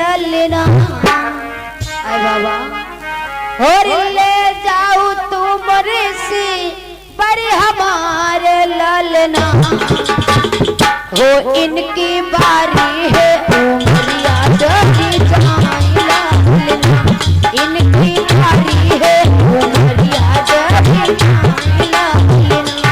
ललना अरे बाबा और ले जाऊ तुम ऋषि बड़े हमारे ललना हो इनकी बारी है उमरिया जगी जाई ललना इनकी बारी है उमरिया जगी जाई ललना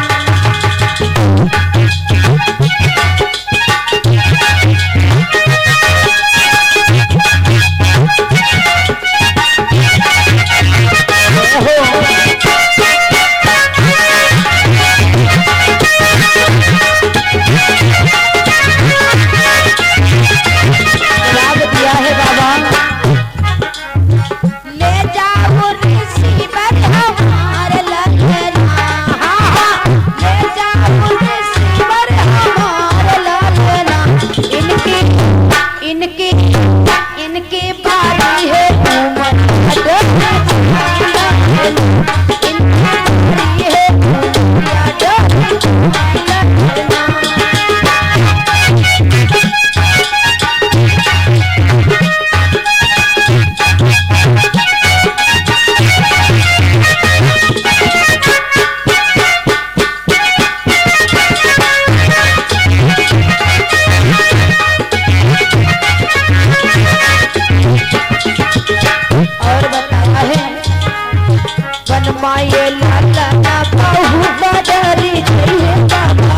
माये लाला ना बहुत डरी गई बाबा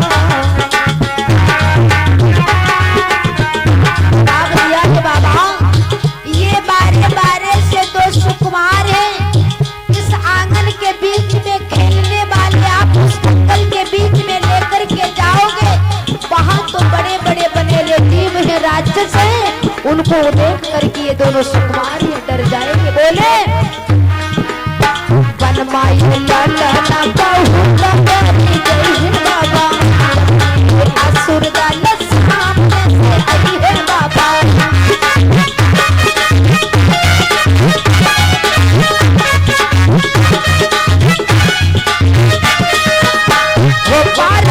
बाबा ये बारे बारे से दो सुकुमार हैं इस आंगन के बीच में खेलने वाले आप उस जंगल के बीच में लेकर के जाओगे वहां तो बड़े बड़े बनेले जीव है राक्षस है उनको देख करके ये दोनों सुकुमार ही डर जाएंगे बोले माये लाला ना बहुत डरी गई बाबा असुर दानव सामने से आई है बाबा वो पार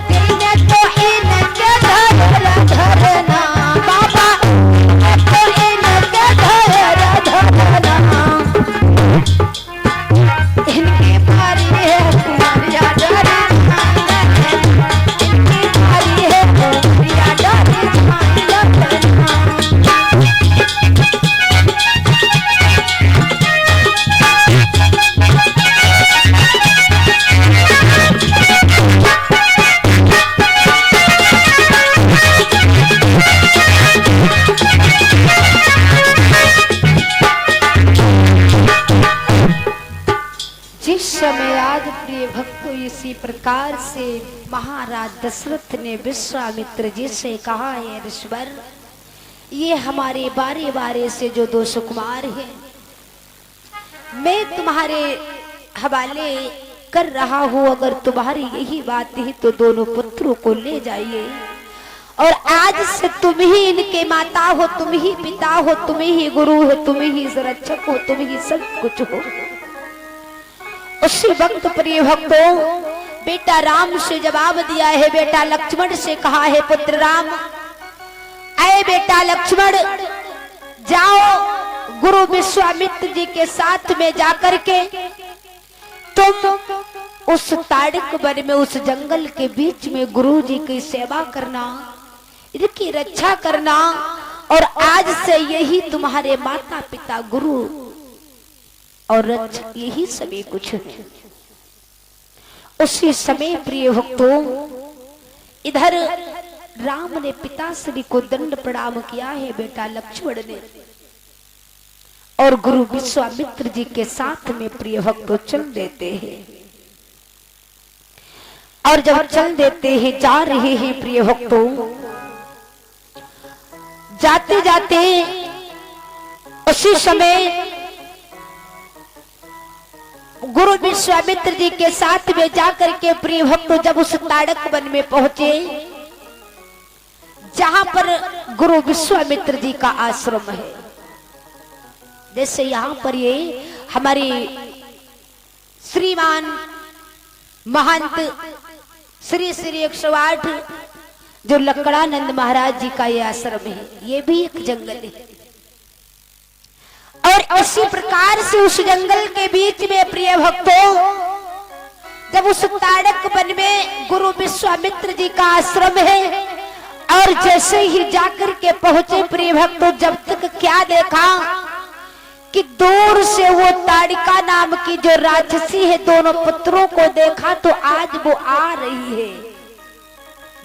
देने तो इनके धरना बाबा तो इनके धरना इनकी बारी है उमरिया डरी इनकी बारी है उमरिया डरी जिस समय आज प्रिय भक्तों इसी प्रकार से महाराज दशरथ ने विश्वामित्र जी से कहा है ऋषिवर ये हमारे बारे बारे से जो दो सुकुमार हैं मैं तुम्हारे हवाले कर रहा हूँ अगर तुम्हारी यही बात है तो दोनों पुत्रों को ले जाइए और आज से तुम ही इनके माता हो तुम ही पिता हो तुम ही गुरु हो तुम ही संरक्षक हो तुम ही सब कुछ हो उसी वक्त प्रिय भक्तों बेटा राम से जवाब दिया है बेटा लक्ष्मण से कहा है पुत्र राम आए बेटा लक्ष्मण जाओ गुरु विश्वामित्र जी के साथ में जाकर के तुम उस ताड़क वन में उस जंगल के बीच में गुरु जी की सेवा करना इनकी रक्षा करना और आज से यही तुम्हारे माता पिता गुरु और रक्षक यही सभी कुछ है उसी समय प्रिय भक्तों इधर राम ने पिताश्री को दंड प्रणाम किया है बेटा लक्ष्मण ने और गुरु विश्वामित्र जी के साथ में प्रिय भक्तों चल देते हैं और जब चल देते हैं जा रहे हैं प्रिय भक्तों जाते जाते उसी समय गुरु विश्वामित्र जी के साथ में जाकर के प्रिय भक्तों जब उस ताड़क वन में पहुंचे जहां पर गुरु विश्वामित्र जी का आश्रम है जैसे यहाँ पर ये हमारे श्रीमान महंत श्री श्री 108 जो लकड़ानंद महाराज जी का ये आश्रम है, ये भी एक जंगल है। और इसी प्रकार से उस जंगल के बीच में प्रिय भक्तों, जब उस ताड़क वन में गुरु विश्वामित्र जी का आश्रम है, और जैसे ही जाकर के पहुंचे प्रिय भक्तों, जब तक क्या देखा कि दूर से वो ताड़िका नाम की जो राक्षसी है, दोनों पुत्रों को देखा तो आज वो आ रही है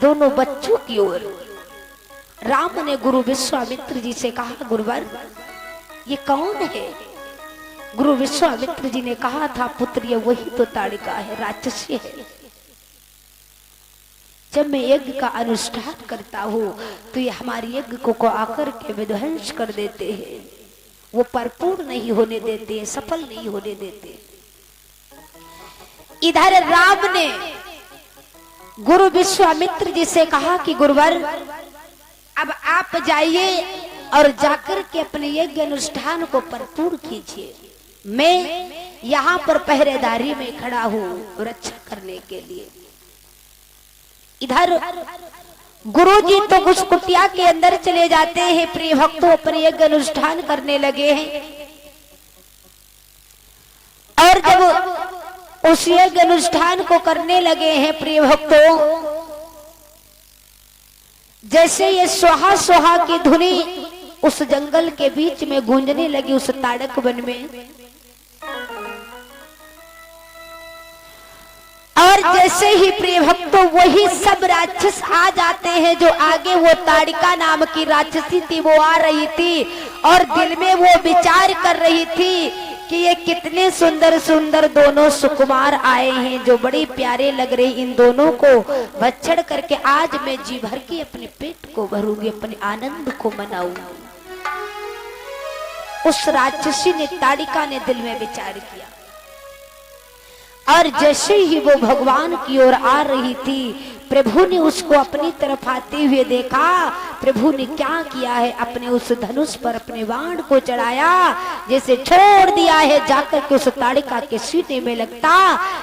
दोनों बच्चों की ओर। राम ने गुरु विश्वामित्र जी से कहा, गुरुवर ये कौन है? गुरु विश्वामित्र जी ने कहा था, पुत्र ये वही तो ताड़िका है, राक्षसी है। जब मैं यज्ञ का अनुष्ठान करता हूँ तो ये हमारे यज्ञ को आकर के विध्वंस कर देते हैं, वो परिपूर्ण नहीं होने देते, सफल नहीं होने देते। इधर राम ने गुरु विश्वामित्र जी से कहा कि गुरुवर अब आप जाइए और जाकर के अपने यज्ञ अनुष्ठान को परिपूर्ण कीजिए, मैं यहाँ पर पहरेदारी में खड़ा हूँ रक्षा करने के लिए। इधर गुरुजी तो उस कुटिया के अंदर चले जाते हैं, प्रिय भक्तों अपने यज्ञ अनुष्ठान करने लगे हैं। और जब उस यज्ञ अनुष्ठान को करने लगे हैं प्रिय भक्तों, जैसे ये सोहा सोहा की धुनी उस जंगल के बीच में गूंजने लगी, उस ताड़क वन में, और जैसे ही प्रिय भक्तों वही सब राक्षस आ जाते हैं जो आगे वो ताड़िका नाम की राक्षसी थी वो आ रही थी, और दिल में वो विचार कर रही थी कि ये कितने सुंदर सुंदर दोनों सुकुमार आए हैं जो बड़े प्यारे लग रहे, इन दोनों को भक्षण करके आज मैं जी भर के अपने पेट को भरूंगी, अपने आनंद को मनाऊंगी। उस राक्षसी ने, ताड़िका ने दिल में विचार किया, और जैसे ही वो भगवान की ओर आ रही थी, प्रभु ने उसको अपनी तरफ आते हुए देखा। प्रभु ने क्या किया है, अपने उस धनुष पर अपने बाण को चढ़ाया, जैसे छोड़ दिया है जाकर के उस ताड़िका के सीने में लगता,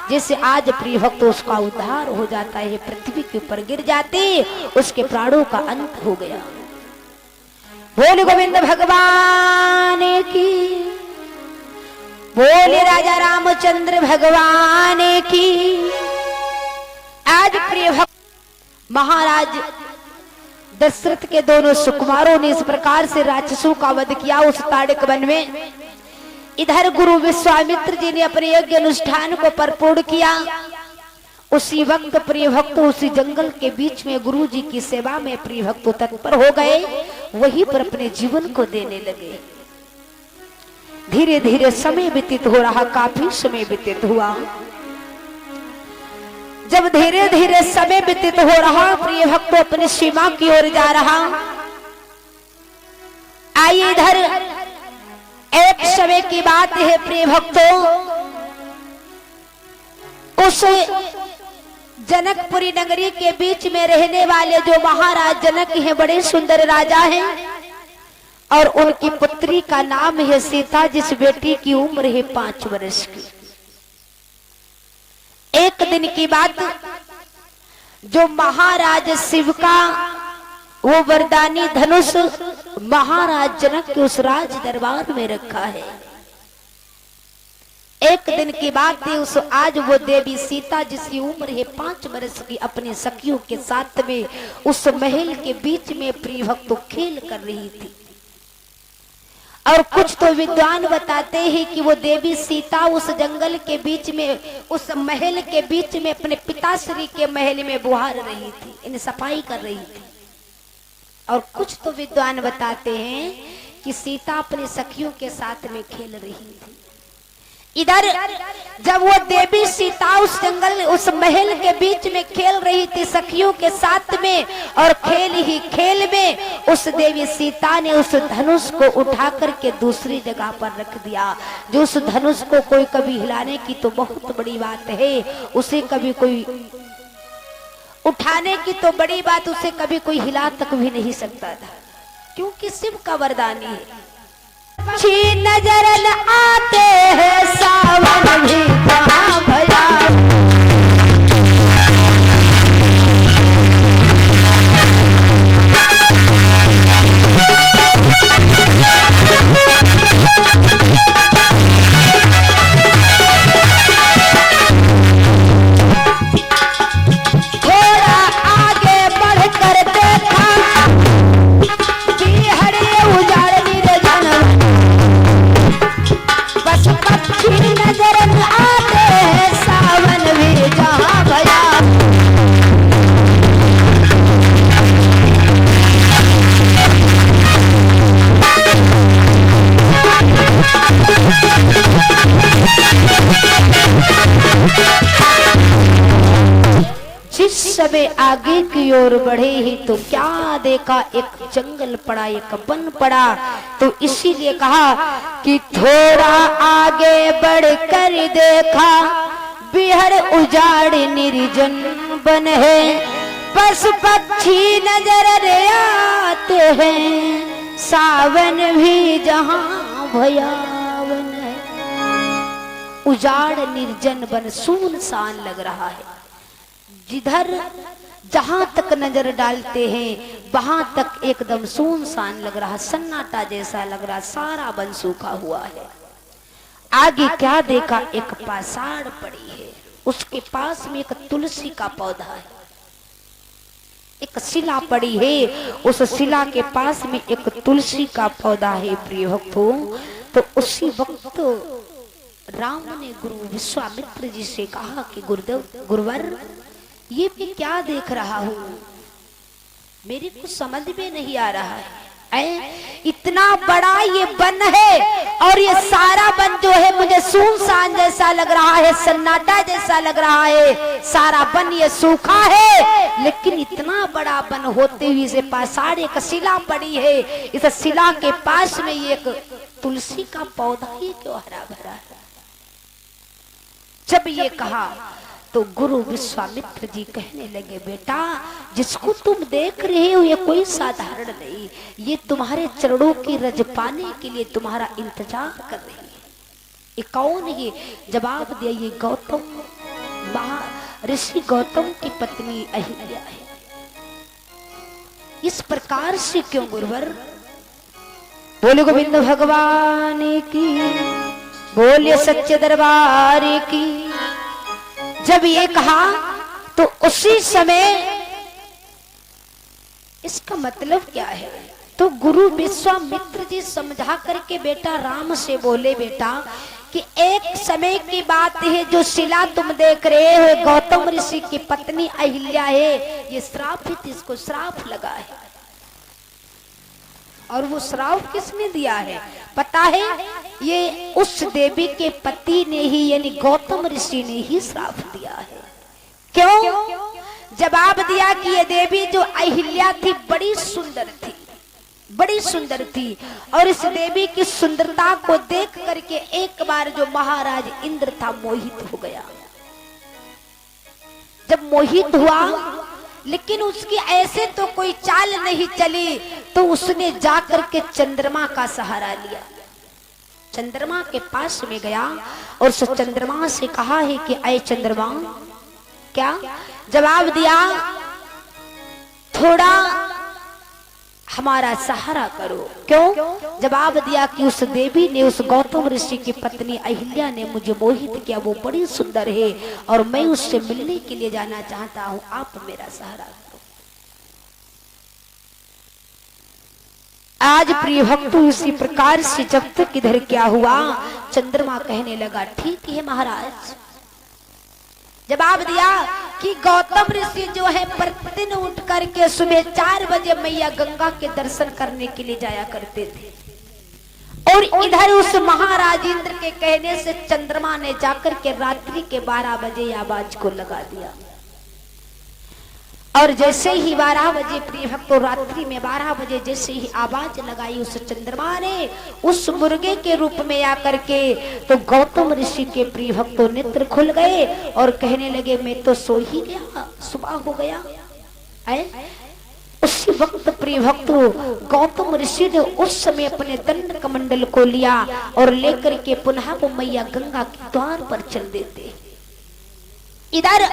जैसे आज प्रिय भक्त उसका उद्धार हो जाता है, पृथ्वी के ऊपर गिर जाती, उसके प्राणों का अंत हो गया। बोल गोविंद भगवान की, बोले राजा रामचंद्र भगवान की। आज प्रिय भक्त महाराज दशरथ के दोनों सुकुमारों ने इस प्रकार से राक्षसों का वध किया उस ताड़िक वन में। इधर गुरु विश्वामित्र जी ने अपने यज्ञ अनुष्ठान को परिपूर्ण किया। उसी वक्त प्रिय भक्त उसी जंगल के बीच में गुरु जी की सेवा में प्रिय भक्त तत्पर हो गए, वहीं पर अपने जीवन को देने लगे। धीरे धीरे समय व्यतीत हो रहा, काफी समय व्यतीत हुआ। जब धीरे धीरे समय व्यतीत हो रहा, प्रिय भक्तों अपनी सीमा की ओर जा रहा। आइए इधर एक समय की बात है प्रिय भक्तों, उस जनकपुरी नगरी के बीच में रहने वाले जो महाराज जनक हैं, बड़े सुंदर राजा हैं, और उनकी पुत्री का नाम है सीता, जिस बेटी की उम्र है 5 वर्ष की। एक दिन की बात, जो महाराज शिव का वो वरदानी धनुष महाराज जनक के उस राज दरबार में रखा है। एक दिन की बात है, उस आज वो देवी सीता जिसकी उम्र है 5 वर्ष की, अपने सखियों के साथ में उस महल के बीच में प्रिय भक्तों खेल कर रही थी। और कुछ तो विद्वान बताते हैं कि वो देवी सीता उस जंगल के बीच में, उस महल के बीच में अपने पिताश्री के महल में बुहार रही थी, इन सफाई कर रही थी। और कुछ तो विद्वान बताते हैं कि सीता अपने सखियों के साथ में खेल रही थी। इधर जब वो देवी सीता उस जंगल, उस महल के बीच में खेल रही थी सखियों के साथ में, और खेल ही खेल में उस देवी सीता ने उस धनुष को उठा करके दूसरी जगह पर रख दिया। जो उस धनुष को कोई कभी हिलाने की तो बहुत बड़ी बात है, उसे कभी कोई उठाने की तो बड़ी बात, उसे कभी कोई हिला तक भी नहीं सकता था, क्योंकि शिव का वरदानी है। नजर आते हैं सावन भी कहाँ भया। समय आगे की ओर बढ़े ही तो क्या देखा, एक जंगल पड़ा, एक वन पड़ा। तो इसीलिए कहा कि थोड़ा आगे बढ़कर देखा, बिहड़ उजाड़ निर्जन बन है, पशु पक्षी नजर आते हैं, सावन भी जहां भयावन है। उजाड़ निर्जन बन, सुनसान लग रहा है। जिधर जहां तक नजर डालते हैं वहां तक एकदम सुनसान लग रहा, सन्नाटा जैसा लग रहा, सारा वन सूखा हुआ है। आगे क्या देखा, एक पासाड़ पड़ी है, उसके पास में एक तुलसी का पौधा है। एक शिला पड़ी है, उस शिला के पास में एक तुलसी का पौधा है। प्रिय भक्तों, तो उसी वक्त राम ने गुरु विश्वामित्र जी से कहा कि गुरुदेव, गुरुवर, ये मैं क्या देख रहा हूं, मेरे को समझ में नहीं आ रहा है। इतना बड़ा ये वन है और ये सारा वन जो है मुझे सुनसान जैसा लग रहा है, सन्नाटा जैसा लग रहा है, सारा वन ये सूखा है। लेकिन इतना बड़ा वन होते हुए इसे पासाड़ एक शिला पड़ी है, इस शिला के पास में एक तुलसी का पौधा ही क्यों हरा भरा है। जब ये कहा तो गुरु विश्वामित्र जी कहने लगे, बेटा, जिसको तुम देख रहे हो ये कोई साधारण नहीं, ये तुम्हारे चरणों की रज पाने के लिए तुम्हारा इंतजार कर रही है। ये कौन है? जवाब दिया, ये ऋषि गौतम की पत्नी अहिल्या है। इस प्रकार से क्यों गुरुवर? बोले गोविंद भगवान की, बोले सच्चे दरबार की। जब ये कहा तो उसी समय, इसका मतलब क्या है? तो गुरु विश्वामित्र जी समझा करके बेटा राम से बोले, बेटा कि एक समय की बात है, जो शिला तुम देख रहे हो गौतम ऋषि की पत्नी अहिल्या है, ये श्रापित, इसको श्राप लगा है। और वो श्राप किसने दिया है पता है? ये उस देवी के पति ने ही, यानी गौतम ऋषि ने ही श्राप दिया है। क्यों? जवाब दिया कि ये देवी जो अहिल्या थी बड़ी सुंदर थी, बड़ी सुंदर थी, और इस देवी की सुंदरता को देख करके एक बार जो महाराज इंद्र था मोहित हो गया। जब मोहित हुआ, लेकिन उसकी ऐसे तो कोई चाल नहीं चली, तो उसने जाकर के चंद्रमा का सहारा लिया। चंद्रमा के पास में गया और उस चंद्रमा से कहा है कि ऐ चंद्रमा, क्या? जवाब दिया, थोड़ा हमारा सहारा करो। क्यों? जवाब दिया कि उस देवी ने, उस गौतम ऋषि की पत्नी अहिल्या ने मुझे मोहित किया, वो बड़ी सुंदर है और मैं उससे मिलने के लिए जाना चाहता हूं, आप मेरा सहारा करो। आज प्रिय भक्तों, इसी प्रकार से जब तक इधर क्या हुआ, चंद्रमा कहने लगा, ठीक है महाराज। जवाब दिया कि गौतम ऋषि जो है प्रतिदिन उठ करके सुबह 4 बजे मैया गंगा के दर्शन करने के लिए जाया करते थे, और इधर उस महाराज इंद्र के कहने से चंद्रमा ने जाकर के रात्रि के 12 बजे आवाज को लगा दिया। और जैसे ही 12 बजे प्रिय भक्तों, रात्रि में 12 बजे जैसे ही आवाज लगाई, उस चंद्रमा ने उस मुर्गे के रूप में आकर के, तो गौतम ऋषि के प्रिय भक्तों नेत्र खुल गए और कहने लगे, मैं तो सो ही गया, सुबह हो गया। उसी वक्त प्रिय भक्तों, गौतम ऋषि ने उस समय अपने दंड कमंडल को लिया और लेकर के पुनः वो मैया गंगा के द्वार पर चल देते। इधर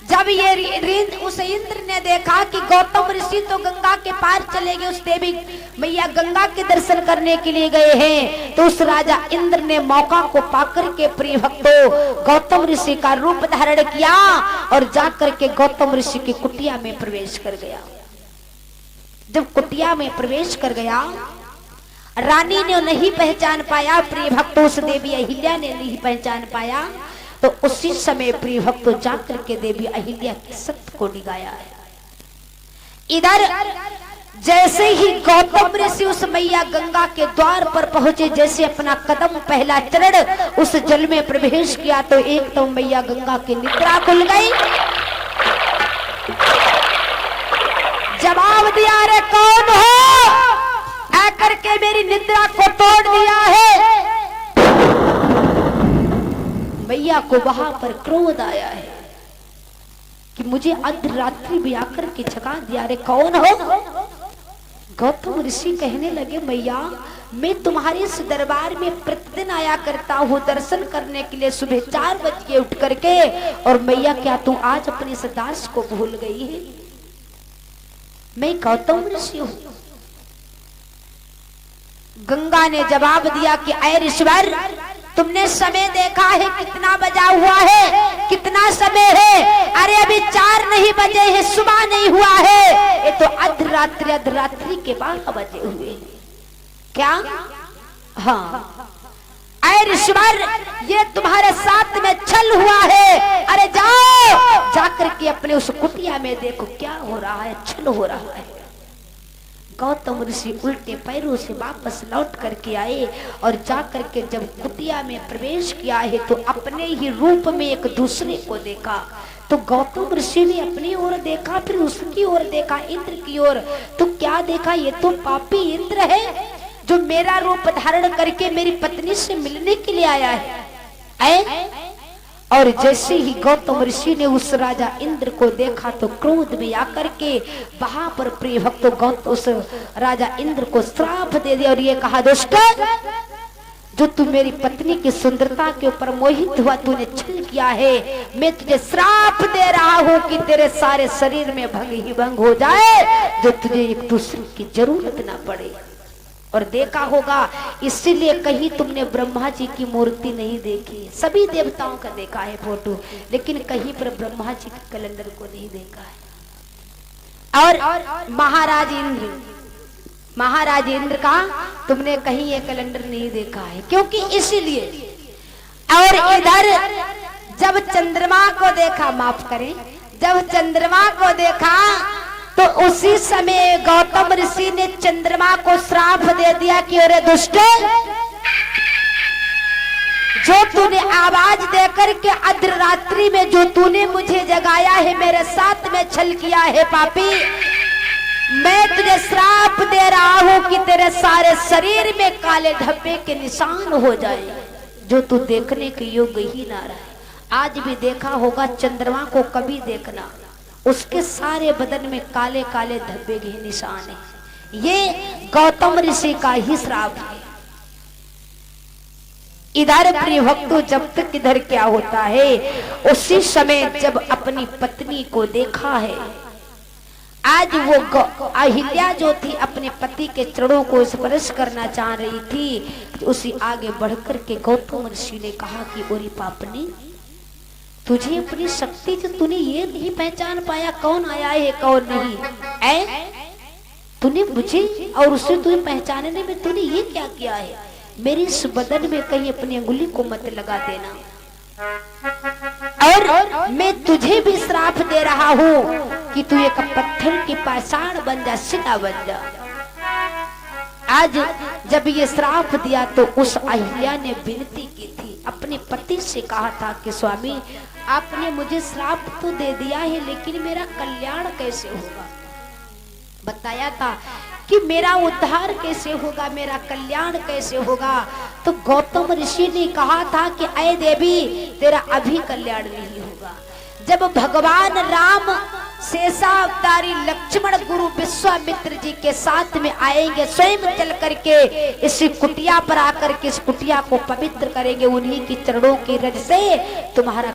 जब ये उस इंद्र ने देखा कि गौतम ऋषि तो गंगा के पार चले गए, उस देवी मैया गंगा के दर्शन करने के लिए गए हैं, तो उस राजा इंद्र ने मौका को पाकर के प्रिय भक्तों गौतम ऋषि का रूप धारण किया और जाकर के गौतम ऋषि की कुटिया में प्रवेश कर गया। जब कुटिया में प्रवेश कर गया, रानी ने नहीं पहचान पाया, प्रिय भक्तों उस देवी अहिल्या ने नहीं पहचान पाया, तो उसी समय प्रिय भक्तों जाकर के देवी अहिल्या के सत्य को निगाया है। इधर जैसे ही गौतम ऋषि उस मैया गंगा के द्वार पर पहुंचे, जैसे अपना कदम पहला चरण उस जल में प्रवेश किया, तो एक तो मैया गंगा की निद्रा खुल गई जवाब दिया, अरे कौन हो, आकर के मेरी निद्रा को तोड़ दिया है। मैया को वहां पर क्रोध आया है कि मुझे अर्धरात्रि भी आकर के जगा दिया, अरे कौन हो। गौतम ऋषि कहने लगे, मैया मैं तुम्हारे इस दरबार में प्रतिदिन आया करता हूँ दर्शन करने के लिए सुबह 4 बजे उठ करके, और मैया क्या तू आज अपने इस दास को भूल गई है। मैं गौतम ऋषि हूँ। गंगा ने जवाब दिया कि अय ऋषिवर, तुमने समय देखा है कितना बजा हुआ है, कितना समय है। अरे अभी 4 नहीं बजे हैं, सुबह नहीं हुआ है, ये तो अर्धरात्रि के 12 बजे हुए हैं। क्या? हाँ। अय ऋषिवर, ये तुम्हारे साथ में छल हुआ है। अरे जाओ, जाकर के अपने उस कुटिया में देखो क्या हो रहा है, छल हो रहा है। गौतम ऋषि उल्टे पैरों से वापस लौट करके आए और जाकर के जब कुटिया में प्रवेश किया है तो अपने ही रूप में एक दूसरे को देखा। तो गौतम ऋषि ने अपनी ओर देखा, फिर उसकी ओर देखा, इंद्र की ओर। तो क्या देखा, ये तो पापी इंद्र है जो मेरा रूप धारण करके मेरी पत्नी से मिलने के लिए आया है। और जैसे ही गौतम ऋषि ने उस राजा इंद्र को देखा तो क्रोध में आकर के वहां पर प्रिय भक्त गौतम उस राजा इंद्र को श्राप दे दिया और ये कहा, दुष्ट, जो तू मेरी पत्नी की सुंदरता के ऊपर मोहित हुआ, तूने छल किया है, मैं तुझे श्राप दे रहा हूं कि तेरे सारे शरीर में भंग ही भंग हो जाए, जो तुझे एक दूसरे की जरूरत ना पड़े। और देखा होगा इसीलिए कहीं तुमने ब्रह्मा जी की मूर्ति नहीं देखी, सभी देवताओं का देखा है फोटो, लेकिन कहीं पर ब्रह्मा जी के कैलेंडर को नहीं देखा है। और महाराज इंद्र का तुमने कहीं ये कैलेंडर नहीं देखा है, क्योंकि इसीलिए। और इधर जब चंद्रमा को देखा, माफ करें, जब चंद्रमा को देखा तो उसी समय गौतम ऋषि ने चंद्रमा को श्राप दे दिया कि अरे दुष्ट, जो तूने आवाज देकर के अर्धरात्रि में जो तूने मुझे जगाया है, मेरे साथ में छल किया है पापी, मैं तुझे श्राप दे रहा हूं कि तेरे सारे शरीर में काले धब्बे के निशान हो जाए, जो तू देखने के योग्य ही ना रहे। आज भी देखा होगा चंद्रमा को, कभी देखना, उसके सारे बदन में काले काले धब्बे के निशान है। ये गौतम ऋषि का ही श्राप है। इधर प्रिय भक्तों, जब तक इधर क्या होता है, उसी समय जब अपनी पत्नी को देखा है, आज वो अहिल्या जो थी अपने पति के चरणों को स्पर्श करना चाह रही थी, उसी आगे बढ़कर के गौतम ऋषि ने कहा कि ओरी पापनी, तुझे अपनी शक्ति से तूने ये नहीं पहचान पाया कौन आया है कौन नहीं, तूने मुझे और उसे तुझे पहचानने में तूने ये क्या किया है। मेरी इस बदन में कहीं अपनी अंगुली को मत लगा देना, और मैं तुझे भी श्राप दे रहा हूँ कि तू एक पत्थर की पाषाण बन जा, सीधा बन जा। आज जब ये श्राप दिया तो उस अहिल्या ने विनती की थी, अपने पति से कहा था कि स्वामी, आपने मुझे श्राप तो दे दिया है, लेकिन मेरा कल्याण कैसे होगा। बताया था कि मेरा उद्धार कैसे होगा, मेरा कल्याण कैसे होगा। तो गौतम ऋषि ने कहा था कि अय देवी, तेरा अभी कल्याण नहीं होगा। जब भगवान राम शेषावतारी लक्ष्मण गुरु विश्वामित्र जी के साथ में आएंगे, स्वयं चल करके इस कुटिया पर आकर के इस कुटिया को पवित्र करेंगे, उन्हीं की चरणों की रज से तुम्हारा